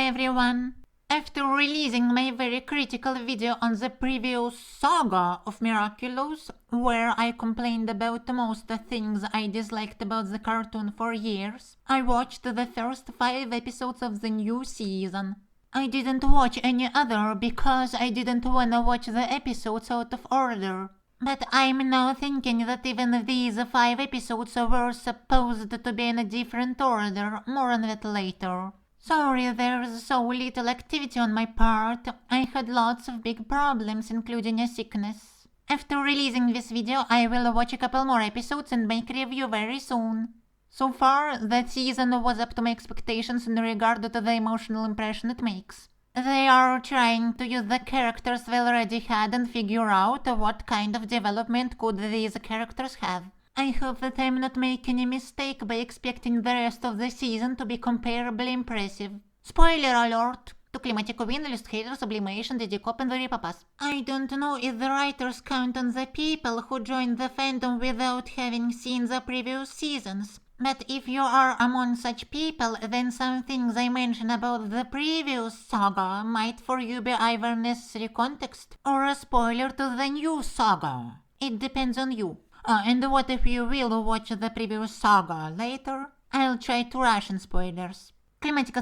everyone! After releasing my very critical video on the previous saga of Miraculous, where I complained about most things I disliked about the cartoon for years, I watched the first 5 episodes of the new season. I didn't watch any other because I didn't wanna watch the episodes out of order. But I'm now thinking that even these 5 episodes were supposed to be in a different order, more on that later. Sorry there's so little activity on my part, I had lots of big problems including a sickness. After releasing this video I will watch a couple more episodes and make a review very soon. So far, the season was up to my expectations in regard to the emotional impression it makes. They are trying to use the characters they already had and figure out what kind of development could these characters have. I hope that I'm not making a mistake by expecting the rest of the season to be comparably impressive. Spoiler alert! To Climatic Queen, Illustrator, Sublimation, Diddy-Cop and the Ripapas. I don't know if the writers count on the people who joined the fandom without having seen the previous seasons. But if you are among such people, then some things I mention about the previous saga might for you be either necessary context or a spoiler to the new saga. It depends on you. And what if you will watch the previous saga later? I'll try to ration spoilers. Climatic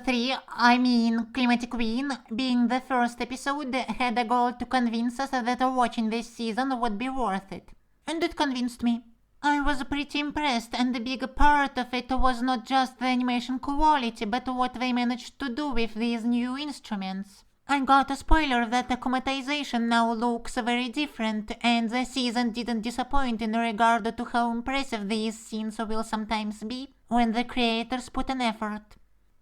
Queen, being the first episode, had a goal to convince us that watching this season would be worth it. And it convinced me. I was pretty impressed, and a big part of it was not just the animation quality, but what they managed to do with these new instruments. I got a spoiler that the comatization now looks very different, and the season didn't disappoint in regard to how impressive these scenes will sometimes be when the creators put an effort.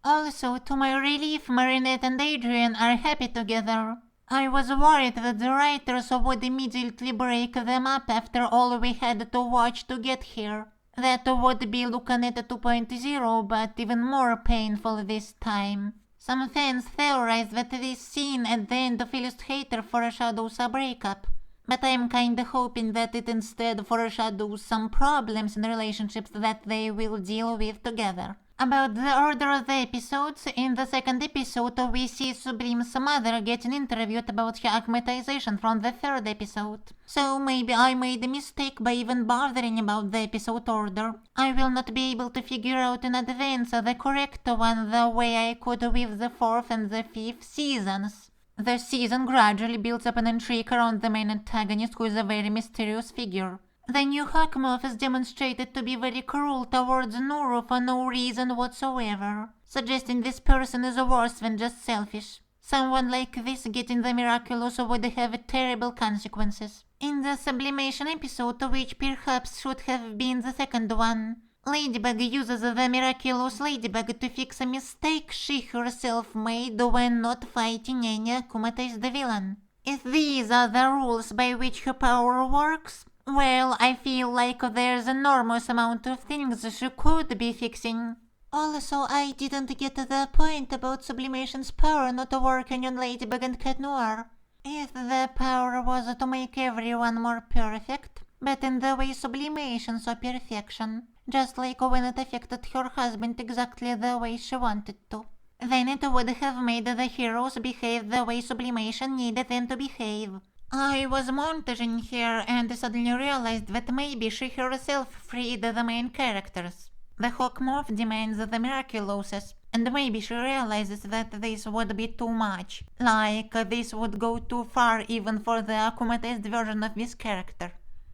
Also, to my relief, Marinette and Adrian are happy together. I was worried that the writers would immediately break them up after all we had to watch to get here. That would be Lucanet 2.0, but even more painful this time. Some fans theorized that this scene at the end of Illustrator foreshadows a breakup, but I'm kinda hoping that it instead foreshadows some problems in relationships that they will deal with together. About the order of the episodes, in the second episode we see Sublime's mother getting interviewed about her acclimatization from the third episode. So maybe I made a mistake by even bothering about the episode order. I will not be able to figure out in advance the correct one the way I could with the 4th and the 5th seasons. The season gradually builds up an intrigue around the main antagonist, who is a very mysterious figure. The new Hawkmoth is demonstrated to be very cruel towards Nuru for no reason whatsoever, suggesting this person is worse than just selfish. Someone like this getting the Miraculous would have terrible consequences. In the Sublimation episode, which perhaps should have been the second one, Ladybug uses the Miraculous Ladybug to fix a mistake she herself made when not fighting any akumatized villain. If these are the rules by which her power works, well, I feel like there's an enormous amount of things she could be fixing. Also, I didn't get the point about Sublimation's power not working on Ladybug and Cat Noir. If the power was to make everyone more perfect, but in the way Sublimation saw perfection, just like when it affected her husband exactly the way she wanted to, then it would have made the heroes behave the way Sublimation needed them to behave. I was montaging here and suddenly realized that maybe she herself freed the main characters. The Hawkmoth demands the Miraculous, and maybe she realizes that this would be too much. Like, this would go too far even for the akumatized version of this character.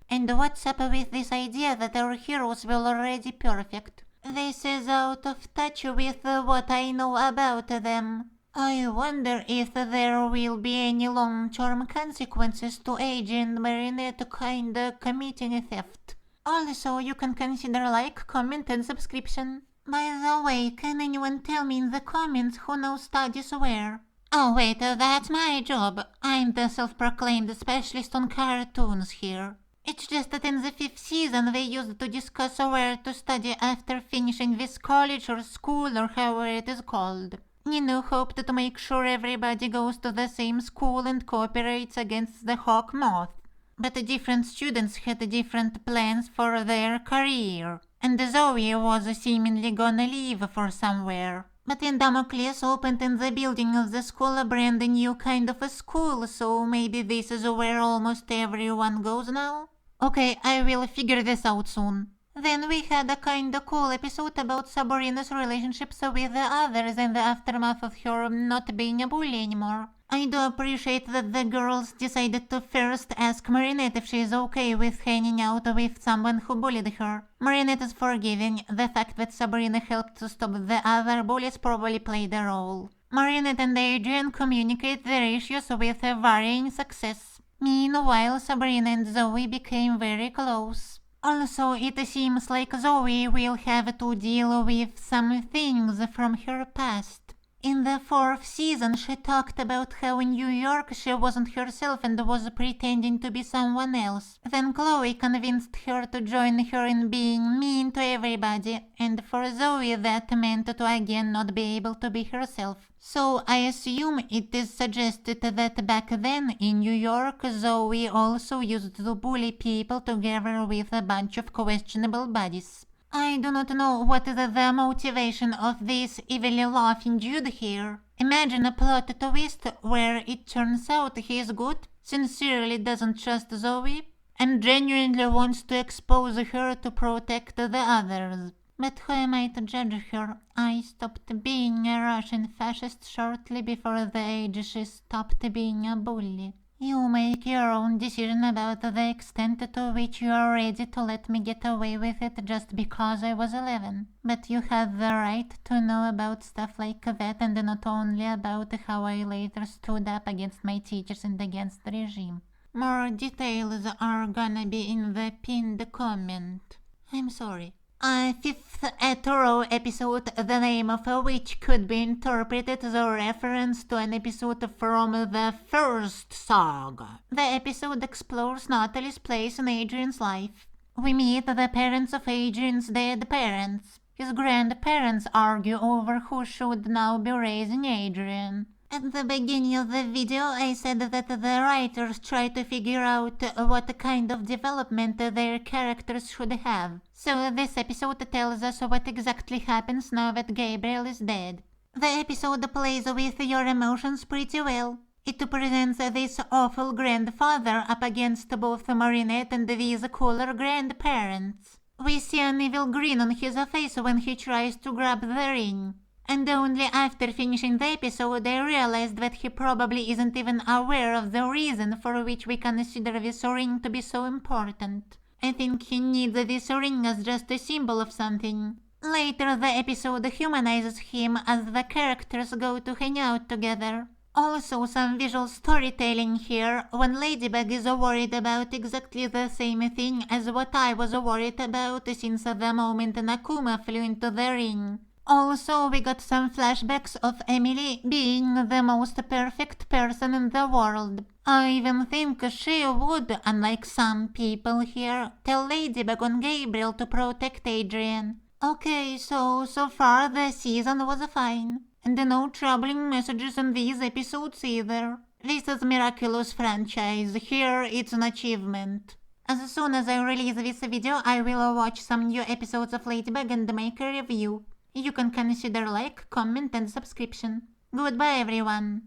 And what's up with this idea that our heroes were already perfect? This is out of touch with what I know about them. I wonder if there will be any long-term consequences to AJ and Marinette kinda committing theft. Also, you can consider like, comment and subscription. By the way, can anyone tell me in the comments who knows studies where? Oh wait, that's my job. I'm the self-proclaimed specialist on cartoons here. It's just that in the 5th season they used to discuss where to study after finishing this college or school or however it is called. Nino hoped to make sure everybody goes to the same school and cooperates against the Hawkmoth. But the different students had different plans for their career, and Zoe was seemingly gonna leave for somewhere. But when Damocles opened in the building of the school a brand new kind of a school, so maybe this is where almost everyone goes now? Okay, I will figure this out soon. Then we had a kinda cool episode about Sabrina's relationships with the others in the aftermath of her not being a bully anymore. I do appreciate that the girls decided to first ask Marinette if she is okay with hanging out with someone who bullied her. Marinette is forgiving. The fact that Sabrina helped to stop the other bullies probably played a role. Marinette and Adrian communicate their issues with varying success. Meanwhile, Sabrina and Zoe became very close. Also, it seems like Zoe will have to deal with some things from her past. In the 4th season, she talked about how in New York she wasn't herself and was pretending to be someone else. Then Chloe convinced her to join her in being mean to everybody, and for Zoe that meant to again not be able to be herself. So I assume it is suggested that back then in New York, Zoe also used to bully people together with a bunch of questionable bodies. I do not know what is the motivation of this evilly laughing dude here. Imagine a plot twist where it turns out he is good, sincerely doesn't trust Zoe, and genuinely wants to expose her to protect the others. But who am I to judge her? I stopped being a Russian fascist shortly before the age she stopped being a bully. You make your own decision about the extent to which you are ready to let me get away with it just because I was 11. But you have the right to know about stuff like that, and not only about how I later stood up against my teachers and against the regime. More details are gonna be in the pinned comment. I'm sorry. A 5th Etoro episode, the name of which could be interpreted as a reference to an episode from the first saga. The episode explores Nathalie's place in Adrian's life. We meet the parents of Adrian's dead parents. His grandparents argue over who should now be raising Adrian. At the beginning of the video, I said that the writers try to figure out what kind of development their characters should have. So this episode tells us what exactly happens now that Gabriel is dead. The episode plays with your emotions pretty well. It presents this awful grandfather up against both Marinette and these cooler grandparents. We see an evil grin on his face when he tries to grab the ring. And only after finishing the episode I realized that he probably isn't even aware of the reason for which we consider this ring to be so important. I think he needs this ring as just a symbol of something. Later the episode humanizes him as the characters go to hang out together. Also some visual storytelling here when Ladybug is worried about exactly the same thing as what I was worried about since the moment Nakuma flew into the ring. Also, we got some flashbacks of Emily being the most perfect person in the world. I even think she would, unlike some people here, tell Ladybug and Gabriel to protect Adrian. Okay, so far the season was fine. And no troubling messages in these episodes either. This is Miraculous franchise, here it's an achievement. As soon as I release this video, I will watch some new episodes of Ladybug and make a review. You can consider like, comment and subscription. Goodbye everyone.